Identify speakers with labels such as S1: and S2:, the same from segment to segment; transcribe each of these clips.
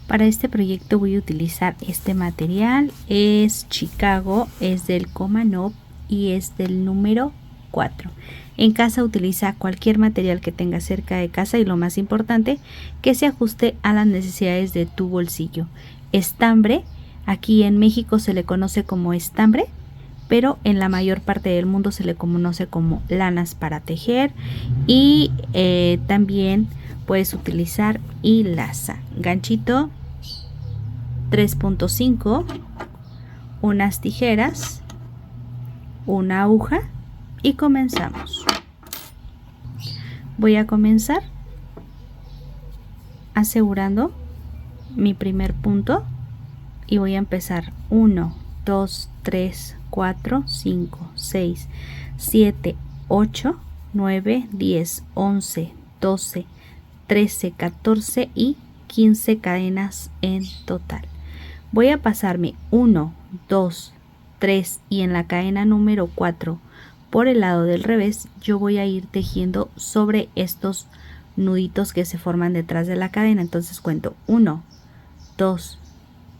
S1: Para este proyecto voy a utilizar este material, es Chicago, es del Comanop y es del número 4. En casa utiliza cualquier material que tengas cerca de casa y lo más importante, que se ajuste a las necesidades de tu bolsillo. Estambre, aquí en México se le conoce como estambre, pero en la mayor parte del mundo se le conoce como lanas para tejer y también puedes utilizar hilaza, ganchito 3.5, unas tijeras, una aguja y comenzamos. Voy a comenzar asegurando mi primer punto y voy a empezar 1, 2, 3, 4, 5, 6, 7, 8, 9, 10, 11, 12, 13, 14 y 15 cadenas en total. Voy a pasarme 1, 2, 3 y en la cadena número 4 por el lado del revés yo voy a ir tejiendo sobre estos nuditos que se forman detrás de la cadena. Entonces cuento 1, 2,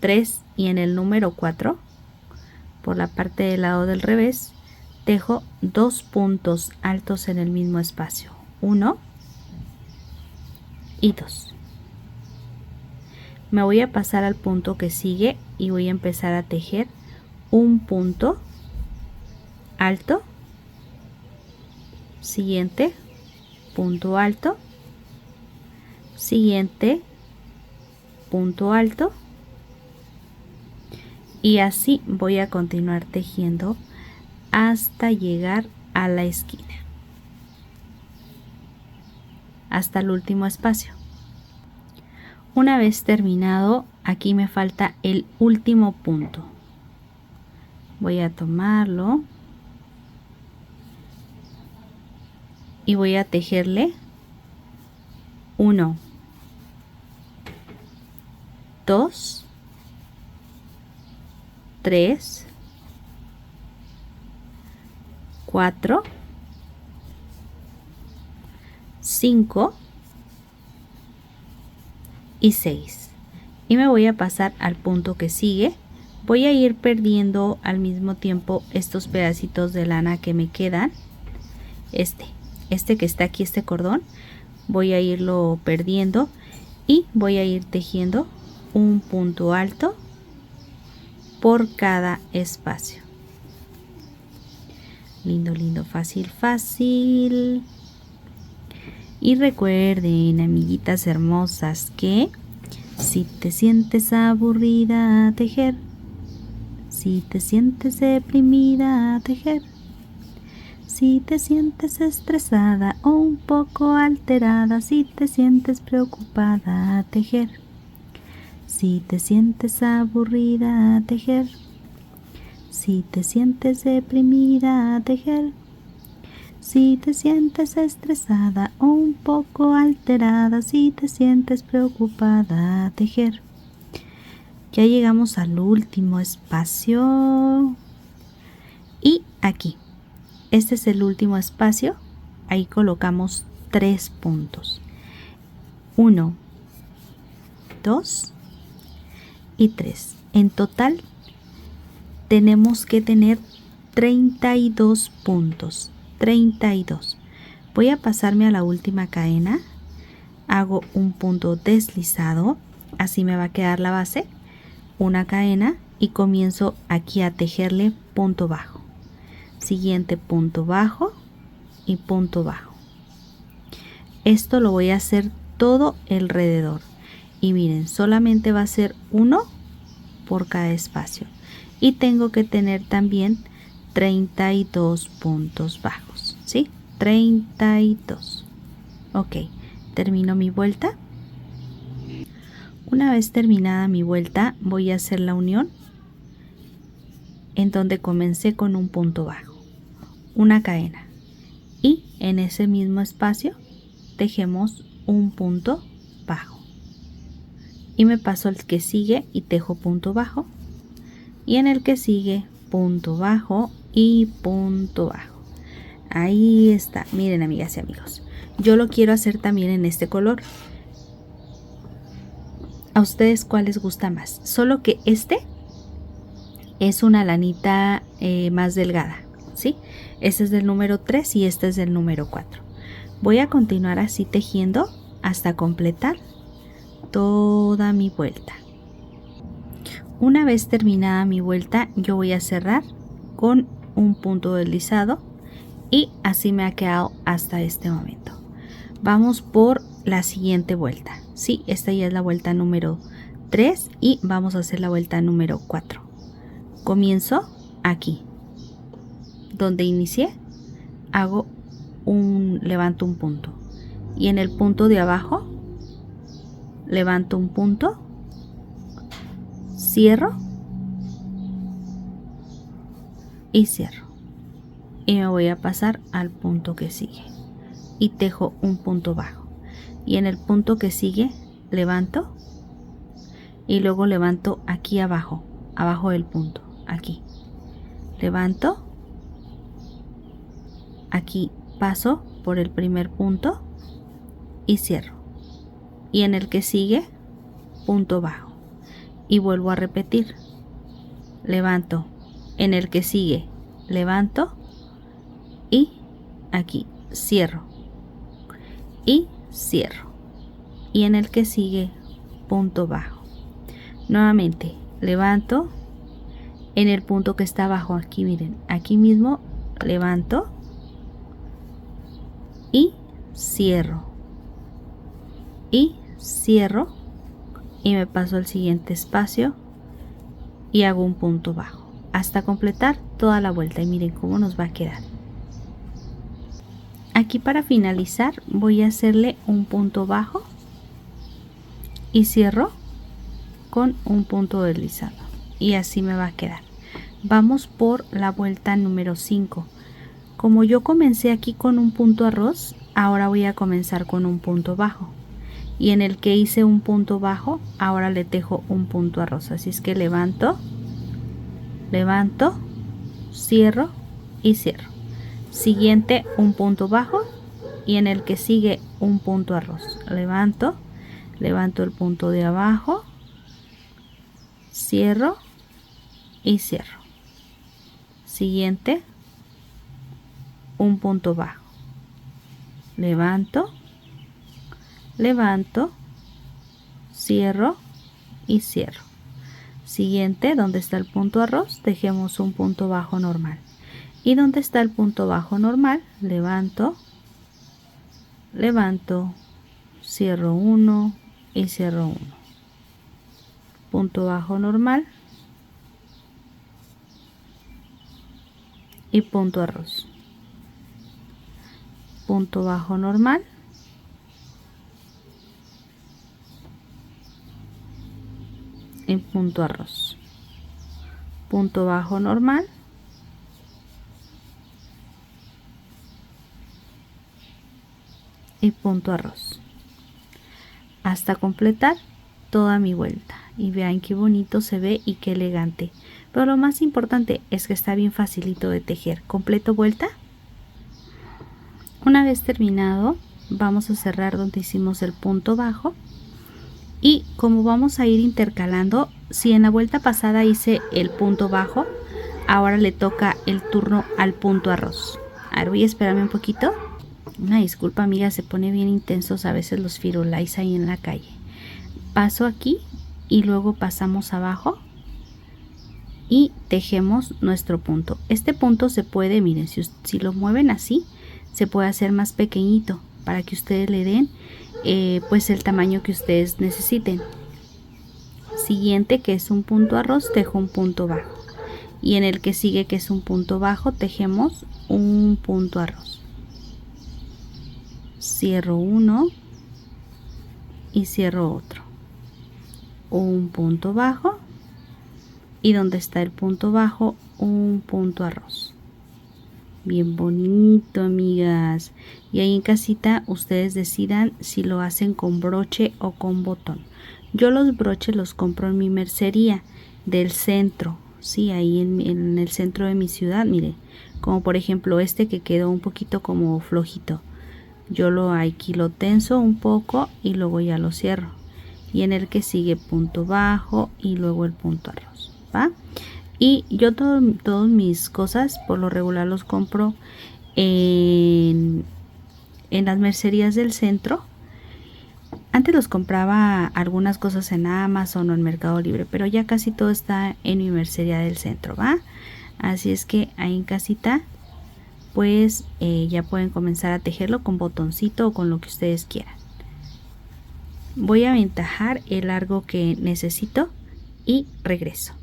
S1: 3 y en el número 4 por la parte del lado del revés tejo 2 puntos altos en el mismo espacio, 1 y 2. Me voy a pasar al punto que sigue y voy a empezar a tejer un punto alto, siguiente punto alto, siguiente punto alto y así voy a continuar tejiendo hasta llegar a la esquina, hasta el último espacio. Una vez terminado, aquí me falta el último punto. Voy a tomarlo y voy a tejerle 1, 2, 3, 4, 5 y 6 y me voy a pasar al punto que sigue. Voy a ir perdiendo al mismo tiempo estos pedacitos de lana que me quedan, este que está aquí, este cordón, voy a irlo perdiendo y voy a ir tejiendo un punto alto por cada espacio. Lindo, lindo, fácil, fácil. Y recuerden, amiguitas hermosas, que si te sientes aburrida, tejer. Si te sientes deprimida, tejer. Si te sientes estresada o un poco alterada, si te sientes preocupada, tejer. Si te sientes aburrida, tejer. Si te sientes deprimida, tejer. Si te sientes estresada o un poco alterada, si te sientes preocupada, tejer. Ya llegamos al último espacio. Y aquí, este es el último espacio. Ahí colocamos 3 puntos. 1, 2 y 3. En total tenemos que tener 32 puntos. 32. Voy a pasarme a la última cadena, hago un punto deslizado, así me va a quedar la base, una cadena y comienzo aquí a tejerle punto bajo, siguiente punto bajo y punto bajo. Esto lo voy a hacer todo alrededor y miren, solamente va a ser uno por cada espacio y tengo que tener también 32 puntos bajos, ¿sí? 32. Ok, termino mi vuelta. Una vez terminada mi vuelta, voy a hacer la unión en donde comencé con un punto bajo, una cadena y en ese mismo espacio tejemos un punto bajo y me paso al que sigue y tejo punto bajo y en el que sigue punto bajo y punto bajo. Ahí está. Miren, amigas y amigos, yo lo quiero hacer también en este color. ¿A ustedes cuál les gusta más? Solo que este es una lanita más delgada, ¿sí? Este es del número 3 y este es del número 4. Voy a continuar así tejiendo hasta completar toda mi vuelta. Una vez terminada mi vuelta, yo voy a cerrar con un punto deslizado y así me ha quedado hasta este momento. Vamos por la siguiente vuelta. Sí, esta ya es la vuelta número 3 y vamos a hacer la vuelta número 4. Comienzo aquí, donde inicié, levanto un punto y en el punto de abajo levanto un punto, cierro y cierro y me voy a pasar al punto que sigue y tejo un punto bajo y en el punto que sigue levanto y luego levanto aquí abajo del punto, aquí levanto, aquí paso por el primer punto y cierro y en el que sigue punto bajo y vuelvo a repetir, levanto, en el que sigue levanto y aquí cierro y cierro y en el que sigue punto bajo. Nuevamente levanto, en el punto que está abajo, aquí miren, aquí mismo levanto y cierro y cierro y me paso al siguiente espacio y hago un punto bajo hasta completar toda la vuelta y miren cómo nos va a quedar. Aquí para finalizar voy a hacerle un punto bajo y cierro con un punto deslizado y así me va a quedar. Vamos por la vuelta número 5. Como yo comencé aquí con un punto arroz, ahora voy a comenzar con un punto bajo y en el que hice un punto bajo ahora le tejo un punto arroz, así es que levanto, cierro y cierro, siguiente un punto bajo y en el que sigue un punto arroz, levanto el punto de abajo, cierro y cierro, siguiente un punto bajo, levanto, cierro y cierro, siguiente donde está el punto arroz dejemos un punto bajo normal y donde está el punto bajo normal levanto, cierro uno y cierro uno, punto bajo normal y punto arroz, punto bajo normal y punto arroz, punto bajo normal y punto arroz hasta completar toda mi vuelta y vean qué bonito se ve y qué elegante, pero lo más importante es que está bien facilito de tejer. Completo vuelta. Una vez terminado vamos a cerrar donde hicimos el punto bajo y como vamos a ir intercalando, si en la vuelta pasada hice el punto bajo, ahora le toca el turno al punto arroz. A ver, voy a esperarme un poquito. Una disculpa amiga, se pone bien intensos a veces los firulais ahí en la calle. Paso aquí y luego pasamos abajo y tejemos nuestro punto. Este punto se puede, miren, si lo mueven así, se puede hacer más pequeñito para que ustedes le den pues el tamaño que ustedes necesiten. Siguiente, que es un punto arroz, tejo un punto bajo y en el que sigue, que es un punto bajo, tejemos un punto arroz, cierro uno y cierro otro, un punto bajo y donde está el punto bajo un punto arroz. Bien bonito amigas, y ahí en casita ustedes decidan si lo hacen con broche o con botón. Yo los broches los compro en mi mercería del centro, sí, ahí en el centro de mi ciudad. Mire, como por ejemplo este que quedó un poquito como flojito, yo aquí lo tenso un poco y luego ya lo cierro y en el que sigue punto bajo y luego el punto arroz, ¿va? Y yo todos mis cosas por lo regular los compro en las mercerías del centro. Antes los compraba algunas cosas en Amazon o en Mercado Libre, pero ya casi todo está en mi mercería del centro, ¿va? Así es que ahí en casita pues ya pueden comenzar a tejerlo con botoncito o con lo que ustedes quieran. Voy a aventajar el largo que necesito y regreso.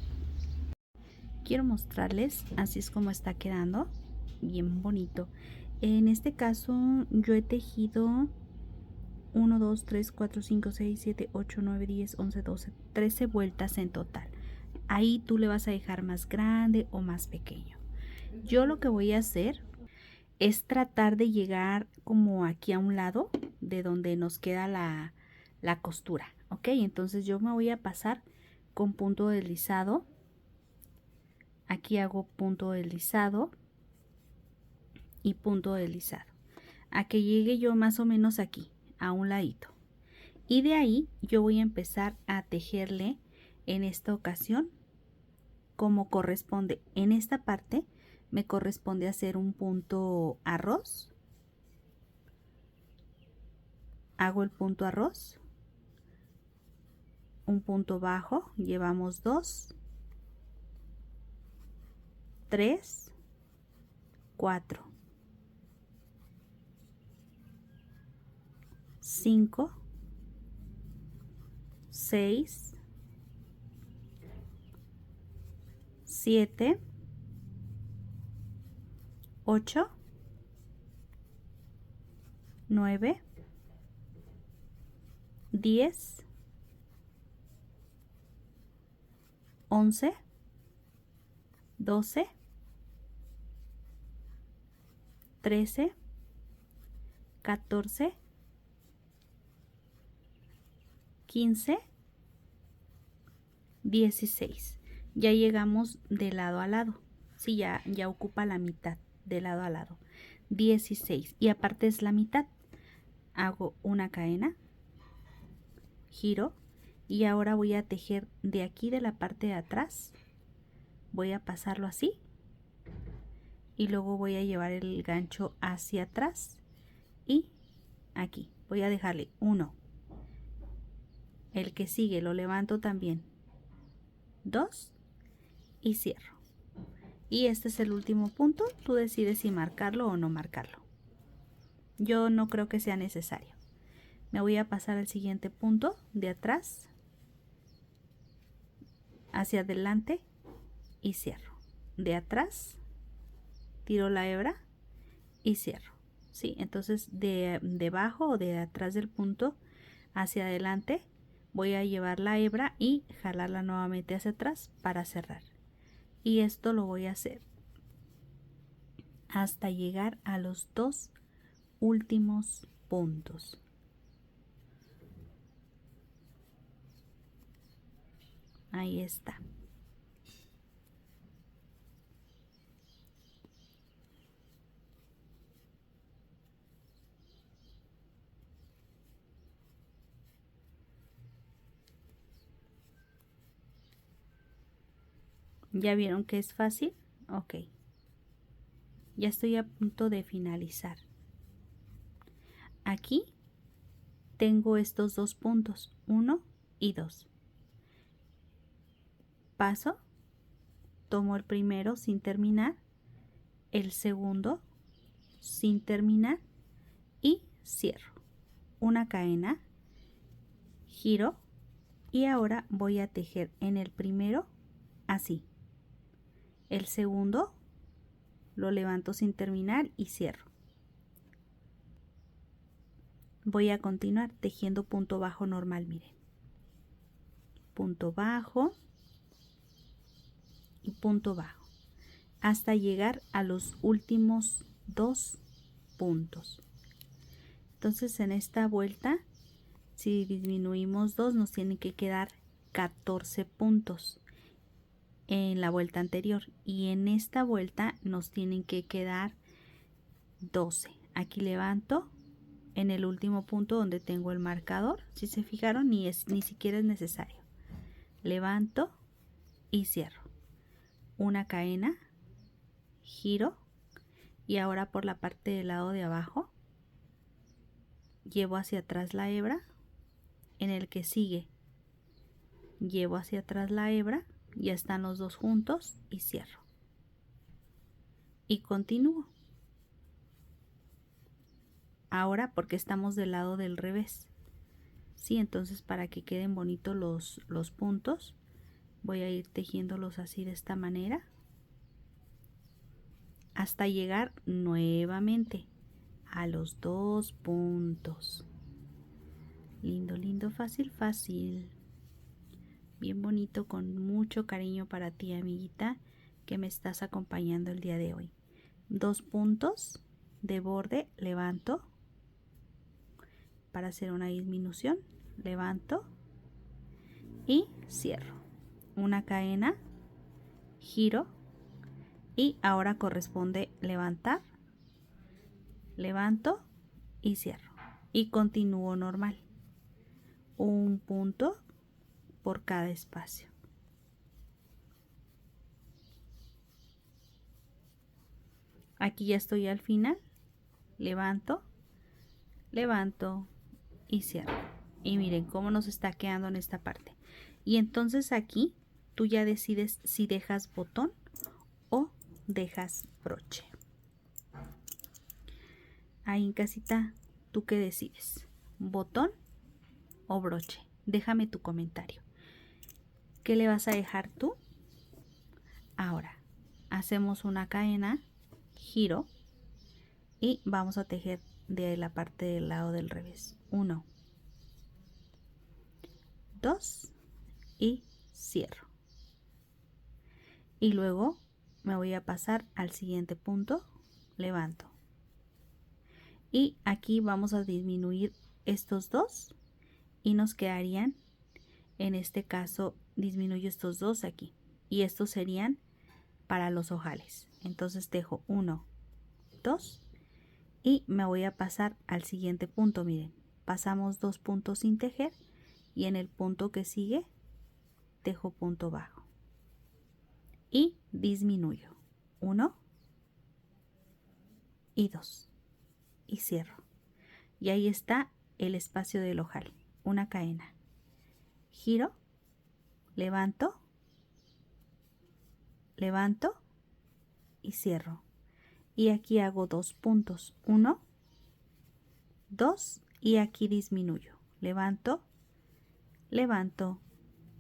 S1: Quiero mostrarles, así es como está quedando, bien bonito. En este caso yo he tejido 1, 2, 3, 4, 5, 6, 7, 8, 9, 10, 11, 12, 13 vueltas en total. Ahí tú le vas a dejar más grande o más pequeño. Yo lo que voy a hacer es tratar de llegar como aquí a un lado de donde nos queda la costura, ¿ok? Entonces yo me voy a pasar con punto deslizado. Aquí hago punto deslizado y punto deslizado. A que llegue yo más o menos aquí, a un ladito. Y de ahí yo voy a empezar a tejerle en esta ocasión como corresponde. En esta parte me corresponde hacer un punto arroz. Hago el punto arroz. Un punto bajo. Llevamos 2, 3, 4, 5, 6, 7, 8, 9, 10, 11, 12, 13, 14, 15, 16. Ya llegamos de lado a lado. Sí, ya ocupa la mitad de lado a lado. 16. Y aparte es la mitad. Hago una cadena, giro y ahora voy a tejer de aquí de la parte de atrás. Voy a pasarlo así y luego voy a llevar el gancho hacia atrás y aquí voy a dejarle 1. El que sigue lo levanto también, 2 y cierro. Y este es el último punto. Tú decides si marcarlo o no marcarlo. Yo no creo que sea necesario. Me voy a pasar al siguiente punto de atrás hacia adelante y cierro. De atrás tiro la hebra y cierro. ¿Sí? Entonces de debajo o de atrás del punto hacia adelante voy a llevar la hebra y jalarla nuevamente hacia atrás para cerrar. Y esto lo voy a hacer hasta llegar a los 2 últimos puntos. Ahí está. ¿Ya vieron que es fácil? Ok. Ya estoy a punto de finalizar. Aquí tengo estos 2 puntos, 1 y 2. Paso, tomo el primero sin terminar, el segundo sin terminar y cierro. Una cadena, giro y ahora voy a tejer en el primero así. El segundo lo levanto sin terminar y cierro. Voy a continuar tejiendo punto bajo normal, miren. Punto bajo y punto bajo hasta llegar a los últimos 2 puntos. Entonces en esta vuelta, si disminuimos 2, nos tienen que quedar 14 puntos en la vuelta anterior y en esta vuelta nos tienen que quedar 12. Aquí levanto en el último punto donde tengo el marcador. Si se fijaron, ni siquiera es necesario. Levanto y cierro. Una cadena, giro y ahora por la parte del lado de abajo llevo hacia atrás la hebra. En el que sigue llevo hacia atrás la hebra, ya están los dos juntos y cierro. Y continúo. Ahora porque estamos del lado del revés. Sí, entonces para que queden bonitos los puntos, voy a ir tejiéndolos así de esta manera hasta llegar nuevamente a los dos puntos. Lindo, lindo, fácil, fácil. Bien bonito, con mucho cariño para ti, amiguita, que me estás acompañando el día de hoy. 2 puntos de borde, levanto para hacer una disminución, levanto y cierro. Una cadena, giro y ahora corresponde levantar, levanto y cierro. Y continúo normal. Un punto por cada espacio. Aquí ya estoy al final. Levanto, levanto y cierro. Y miren cómo nos está quedando en esta parte. Y entonces aquí tú ya decides si dejas botón o dejas broche. Ahí en casita, ¿tú qué decides? ¿Botón o broche? Déjame tu comentario. ¿Qué le vas a dejar tú? Ahora, hacemos una cadena, giro y vamos a tejer de la parte del lado del revés. 1, 2 y cierro. Y luego me voy a pasar al siguiente punto, levanto. Y aquí vamos a disminuir estos dos y nos quedarían, en este caso disminuyo estos dos aquí y estos serían para los ojales. Entonces tejo 1, 2 y me voy a pasar al siguiente punto. Miren, pasamos 2 puntos sin tejer y en el punto que sigue tejo punto bajo y disminuyo 1 y 2 y cierro. Y ahí está el espacio del ojal. Una cadena, giro, levanto, levanto y cierro. Y aquí hago 2 puntos, 1, 2 y aquí disminuyo, levanto, levanto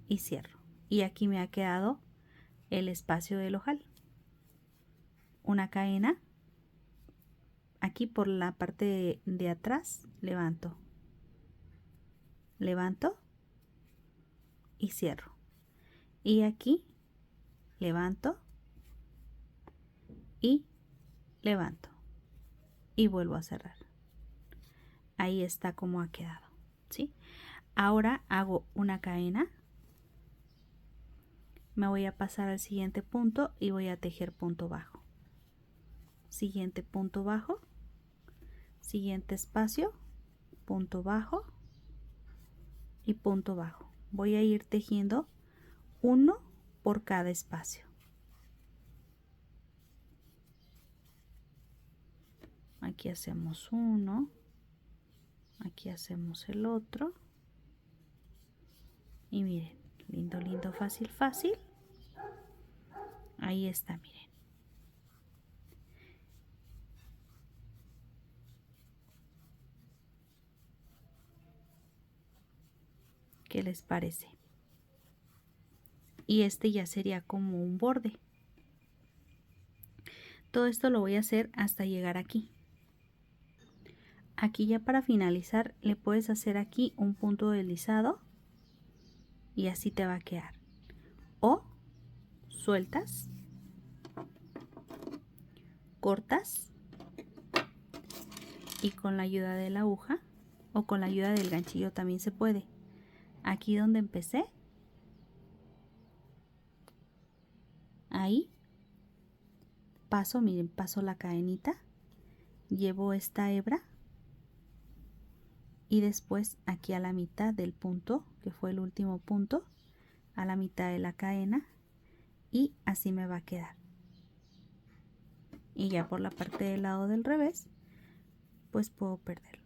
S1: y cierro. Y aquí me ha quedado el espacio del ojal. Una cadena, aquí por la parte de atrás, levanto, levanto y cierro. Y aquí levanto y levanto y vuelvo a cerrar. Ahí está como ha quedado, ¿sí? Ahora hago una cadena, me voy a pasar al siguiente punto y voy a tejer punto bajo. Siguiente punto bajo, siguiente espacio, punto bajo y punto bajo. Voy a ir tejiendo uno por cada espacio. Aquí hacemos uno, aquí hacemos el otro y miren, lindo, lindo, fácil, fácil. Ahí está, miren. ¿Qué les parece? Y este ya sería como un borde. Todo esto lo voy a hacer hasta llegar aquí. Aquí ya para finalizar le puedes hacer aquí un punto deslizado y así te va a quedar. O sueltas, cortas y con la ayuda de la aguja o con la ayuda del ganchillo también se puede. Aquí donde empecé, ahí paso, miren, paso la cadenita, llevo esta hebra y después aquí a la mitad del punto, que fue el último punto, a la mitad de la cadena, y así me va a quedar. Y ya por la parte del lado del revés, pues puedo perderlo.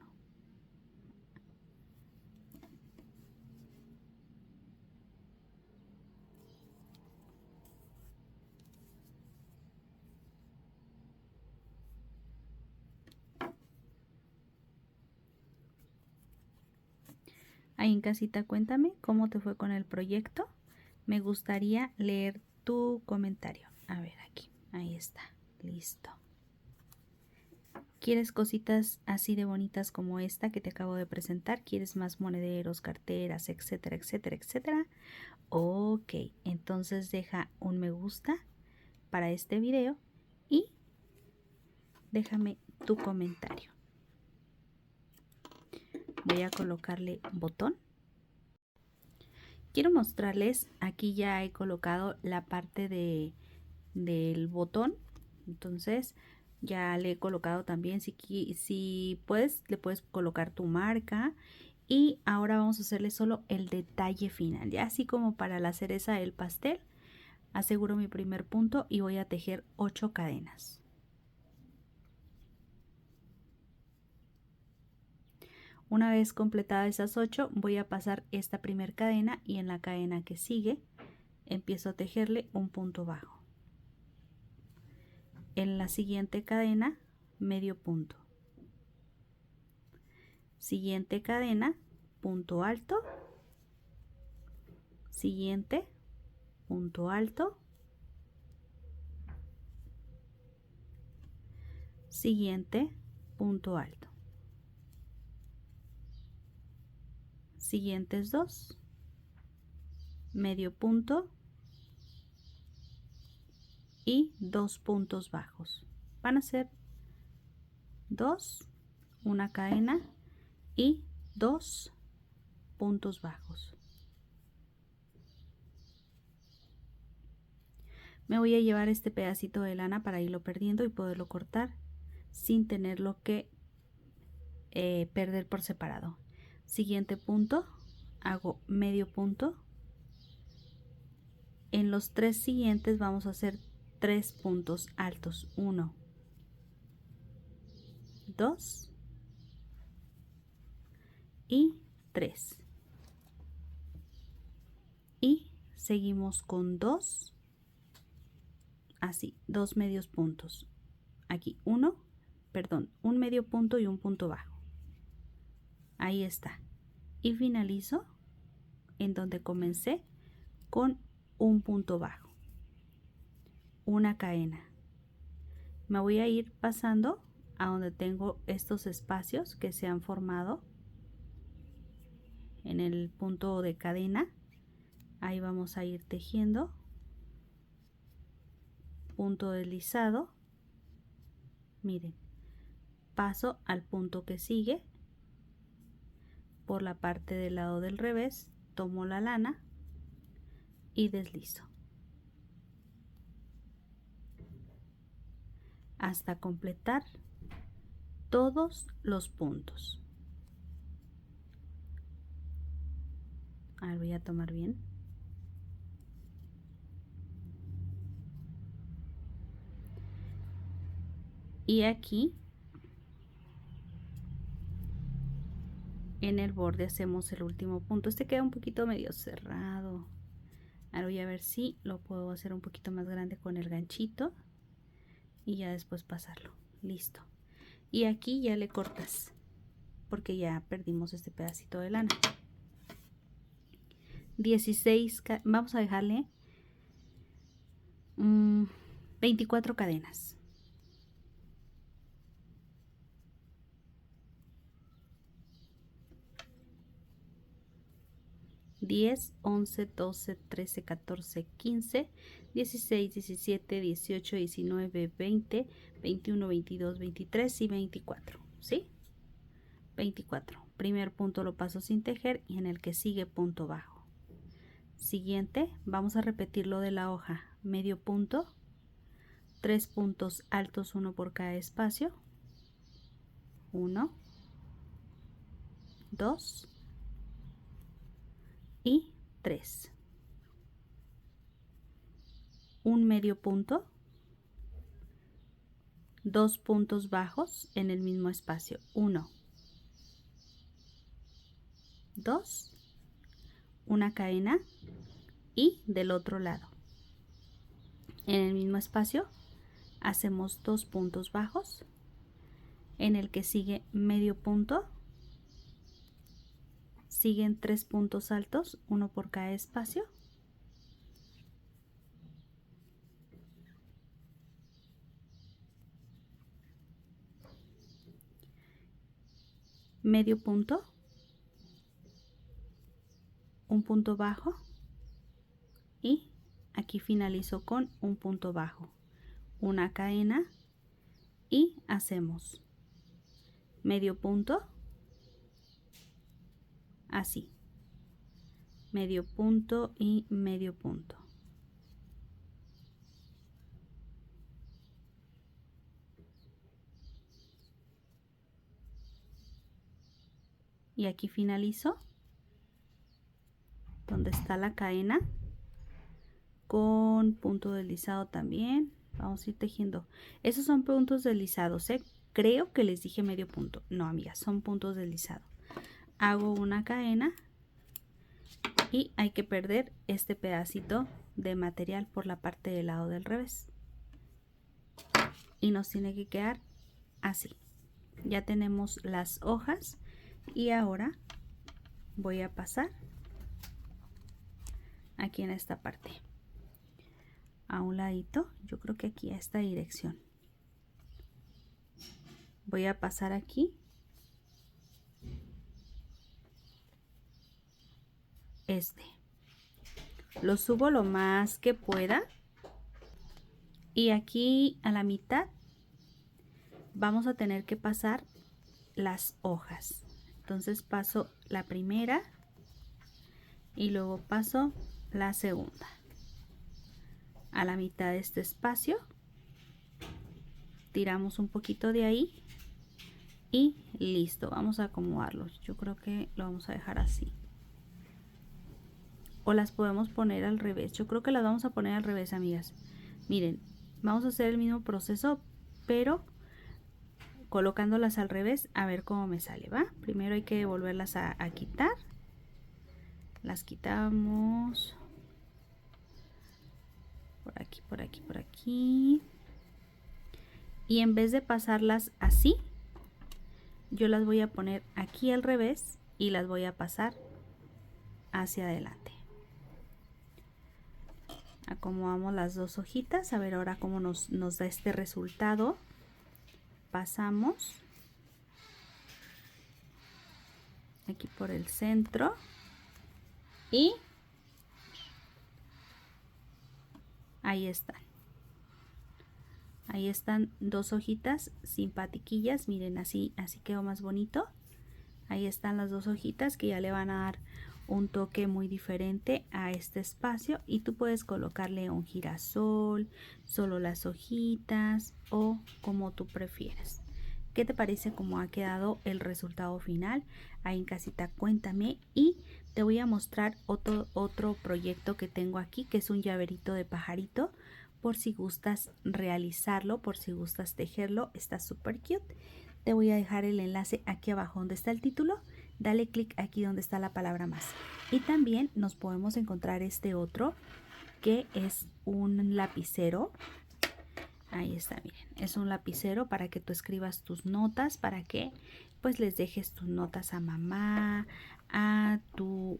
S1: Ahí en casita cuéntame cómo te fue con el proyecto. Me gustaría leer tu comentario. A ver aquí, ahí está, listo. ¿Quieres cositas así de bonitas como esta que te acabo de presentar? ¿Quieres más monederos, carteras, etcétera, etcétera, etcétera? Ok, entonces deja un me gusta para este video y déjame tu comentario. Voy a colocarle botón. Quiero mostrarles, aquí ya he colocado la parte del botón, entonces ya le he colocado también, si puedes, le puedes colocar tu marca. Y ahora vamos a hacerle solo el detalle final, ya así como para la cereza del pastel. Aseguro mi primer punto y voy a tejer 8 cadenas. Una vez completadas esas 8, voy a pasar esta primer cadena y en la cadena que sigue empiezo a tejerle un punto bajo. En la siguiente cadena, medio punto. Siguiente cadena, punto alto. Siguiente, punto alto. Siguiente, punto alto. Siguientes 2, medio punto y 2 puntos bajos. Van a ser 2, una cadena y 2 puntos bajos. Me voy a llevar este pedacito de lana para irlo perdiendo y poderlo cortar sin tenerlo que perder por separado. Siguiente punto, hago medio punto. En los 3 siguientes vamos a hacer 3 puntos altos. 1, 2 y 3. Y seguimos con 2, así, 2 medios puntos. Aquí un medio punto y un punto bajo. Ahí está. Y finalizo en donde comencé con un punto bajo, una cadena. Me voy a ir pasando a donde tengo estos espacios que se han formado en el punto de cadena. Ahí vamos a ir tejiendo, punto deslizado. Miren, paso al punto que sigue. Por la parte del lado del revés, tomo la lana y deslizo hasta completar todos los puntos. Ahora voy a tomar bien. Y aquí en el borde hacemos el último punto. Este queda un poquito medio cerrado. Ahora voy a ver si lo puedo hacer un poquito más grande con el ganchito y ya después pasarlo. Listo. Y aquí ya le cortas porque ya perdimos este pedacito de lana. 16, vamos a dejarle 24 cadenas. 10, 11, 12, 13, 14, 15, 16, 17, 18, 19, 20, 21, 22, 23 y 24, ¿sí? 24. Primer punto lo paso sin tejer y en el que sigue punto bajo. Siguiente, vamos a repetir lo de la hoja, medio punto, 3 puntos altos, uno por cada espacio. 1, 2 y 3. Un medio punto, 2 puntos bajos en el mismo espacio, 1, 2, una cadena y del otro lado en el mismo espacio hacemos 2 puntos bajos, en el que sigue medio punto, siguen 3 puntos altos, uno por cada espacio, medio punto, un punto bajo y aquí finalizo con un punto bajo, una cadena y hacemos medio punto, así, medio punto y medio punto. Y aquí finalizo donde está la cadena con punto deslizado también. Vamos a ir tejiendo. Esos son puntos deslizados, ¿eh? Creo que les dije medio punto. No, amigas, son puntos deslizados. Hago una cadena y hay que perder este pedacito de material por la parte del lado del revés. Y nos tiene que quedar así. Ya tenemos las hojas y ahora voy a pasar aquí en esta parte. A un ladito, yo creo que aquí a esta dirección. Voy a pasar aquí lo subo lo más que pueda y aquí a la mitad vamos a tener que pasar las hojas. Entonces paso la primera y luego paso la segunda a la mitad de este espacio, tiramos un poquito de ahí y listo. Vamos a acomodarlos. Yo creo que lo vamos a dejar así, o las podemos poner al revés. Yo creo que las vamos a poner al revés, amigas. Miren, vamos a hacer el mismo proceso pero colocándolas al revés, a ver cómo me sale, ¿va? Primero hay que volverlas a quitar. Las quitamos por aquí, por aquí, por aquí, y en vez de pasarlas así, yo las voy a poner aquí al revés y las voy a pasar hacia adelante. Acomodamos las dos hojitas, a ver ahora cómo nos da este resultado. Pasamos aquí por el centro y ahí están. Ahí están dos hojitas simpatiquillas, miren, así quedó más bonito. Ahí están las dos hojitas que ya le van a dar un toque muy diferente a este espacio, y tú puedes colocarle un girasol, solo las hojitas o como tú prefieras. ¿Qué te parece cómo ha quedado el resultado final? Ahí en casita cuéntame, y te voy a mostrar otro proyecto que tengo aquí, que es un llaverito de pajarito, por si gustas realizarlo, por si gustas tejerlo. Está súper cute. Te voy a dejar el enlace aquí abajo donde está el título. Dale clic aquí donde está la palabra más. Y también nos podemos encontrar este otro, que es un lapicero. Ahí está, miren, es un lapicero para que tú escribas tus notas, para que pues les dejes tus notas a mamá, a tu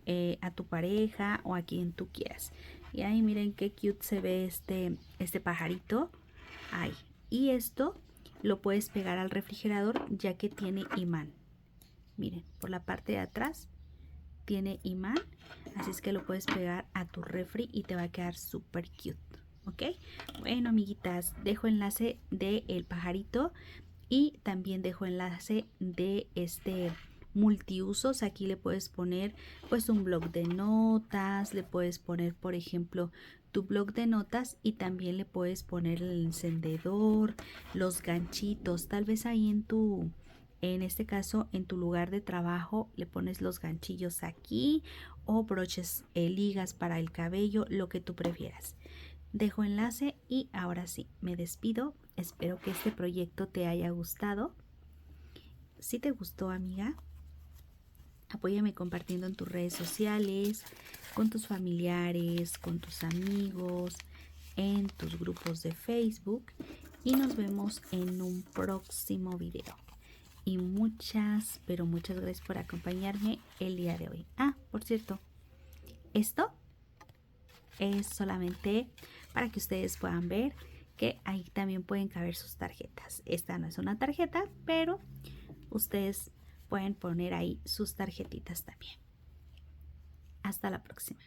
S1: pareja o a quien tú quieras. Y ahí miren qué cute se ve este pajarito. Ahí. Y esto lo puedes pegar al refrigerador, ya que tiene imán. Miren, por la parte de atrás tiene imán, así es que lo puedes pegar a tu refri y te va a quedar súper cute. ¿Ok? Bueno, amiguitas, dejo enlace del pajarito y también dejo enlace de este multiusos. Aquí le puedes poner pues un bloc de notas, le puedes poner por ejemplo tu bloc de notas, y también le puedes poner el encendedor, los ganchitos, tal vez ahí en tu En este caso, en tu lugar de trabajo le pones los ganchillos aquí o broches, ligas para el cabello, lo que tú prefieras. Dejo enlace y ahora sí, me despido. Espero que este proyecto te haya gustado. Si te gustó, amiga, apóyame compartiendo en tus redes sociales, con tus familiares, con tus amigos, en tus grupos de Facebook y nos vemos en un próximo video. Y muchas, pero muchas gracias por acompañarme el día de hoy. Ah, por cierto, esto es solamente para que ustedes puedan ver que ahí también pueden caber sus tarjetas. Esta no es una tarjeta, pero ustedes pueden poner ahí sus tarjetitas también. Hasta la próxima.